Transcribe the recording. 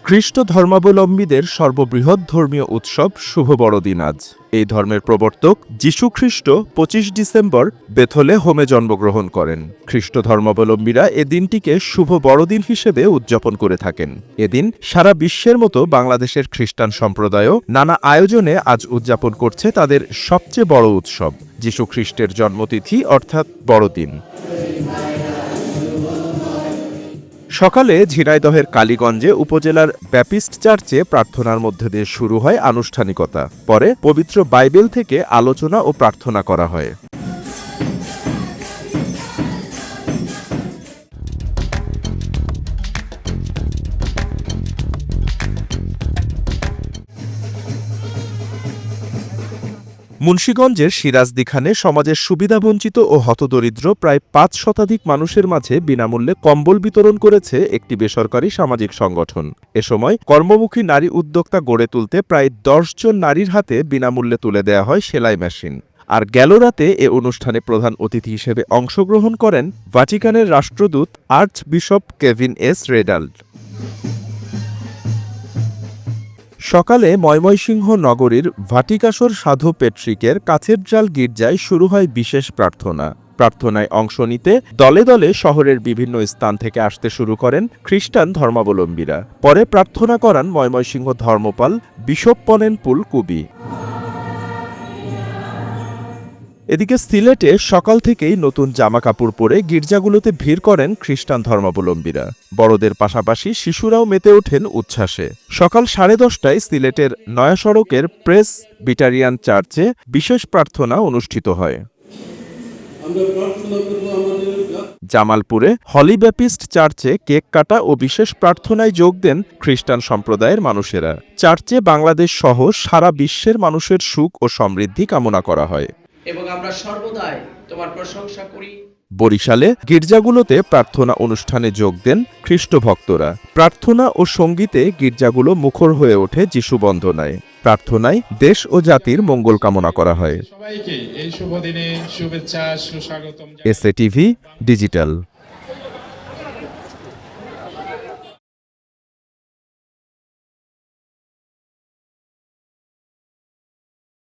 খ্রিস্ট ধর্মাবলম্বীদের সর্ববৃহৎ ধর্মীয় উৎসব শুভ বড়দিন আজ। এই ধর্মের প্রবর্তক যীশু খ্রিস্ট ২৫ ডিসেম্বর বেথলেহেমে জন্মগ্রহণ করেন। খ্রিস্ট ধর্মাবলম্বীরা এ দিনটিকে শুভ বড়দিন হিসেবে উদযাপন করে থাকেন। এদিন সারা বিশ্বের মতো বাংলাদেশের খ্রিস্টান সম্প্রদায়ও নানা আয়োজনে আজ উদযাপন করছে তাদের সবচেয়ে বড় উৎসব যীশু খ্রিস্টের জন্মতিথি অর্থাৎ বড়দিন। সকালে ঝিনাইদহের কালীগঞ্জে উপজেলার ব্যাপিস্ট চার্চে প্রার্থনার মধ্যে দিয়ে শুরু হয় আনুষ্ঠানিকতা। পরে পবিত্র বাইবেল থেকে আলোচনা ও প্রার্থনা করা হয়। মুন্সিগঞ্জের সিরাজদিখানে সমাজের সুবিধাবঞ্চিত ও হতদরিদ্র প্রায় ৫ শতাধিক মানুষের মাঝে বিনামূল্যে কম্বল বিতরণ করেছে একটি বেসরকারি সামাজিক সংগঠন। এ সময় কর্মমুখী নারী উদ্যোক্তা গড়ে তুলতে প্রায় ১০ জন নারীর হাতে বিনামূল্যে তুলে দেয়া হয় সেলাই মেশিন। আর গেল রাতে এ অনুষ্ঠানে প্রধান অতিথি হিসেবে অংশগ্রহণ করেন ভাটিকানের রাষ্ট্রদূত আর্চবিশপ কেভিন এস রেডাল্ড। সকালে ময়মনসিংহ নগরীর ভাটিকাসর সাধু পেট্রিকের কাথেড্রাল গির্জায় শুরু হয় বিশেষ প্রার্থনা। প্রার্থনায় অংশ নিতে দলে দলে শহরের বিভিন্ন স্থান থেকে আসতে শুরু করেন খ্রিস্টান ধর্মাবলম্বীরা। পরে প্রার্থনা করান ময়মনসিংহ ধর্মপাল বিশপ পনেনপুল কুবি। এদিকে সিলেটে সকাল থেকেই নতুন জামাকাপড় পরে গির্জাগুলোতে ভিড় করেন খ্রিস্টান ধর্মাবলম্বীরা। বড়দের পাশাপাশি শিশুরাও মেতে ওঠেন উচ্ছ্বাসে। সকাল 10:30টায় সিলেটের নয়া সড়কের প্রেস বিটারিয়ান চার্চে বিশেষ প্রার্থনা অনুষ্ঠিত হয়। জামালপুরে হলি ব্যাপিস্ট চার্চে কেক কাটা ও বিশেষ প্রার্থনায় যোগ দেন খ্রিস্টান সম্প্রদায়ের মানুষেরা। চার্চে বাংলাদেশ সহ সারা বিশ্বের মানুষের সুখ ও সমৃদ্ধি কামনা করা হয় এবং আমরা সর্বদাই তোমার প্রশংসা করি। বরিশালে গির্জাগুলোতে প্রার্থনা অনুষ্ঠানে যোগ দেন খ্রিস্ট ভক্তরা। প্রার্থনা ও সঙ্গীতে গির্জাগুলো মুখর হয়ে ওঠে যিশু বন্দনায়। প্রার্থনায় দেশ ও জাতির মঙ্গল কামনা করা হয়। সবাইকে এই শুভ দিনে শুভেচ্ছা সুস্বাগতম। SA TV digital.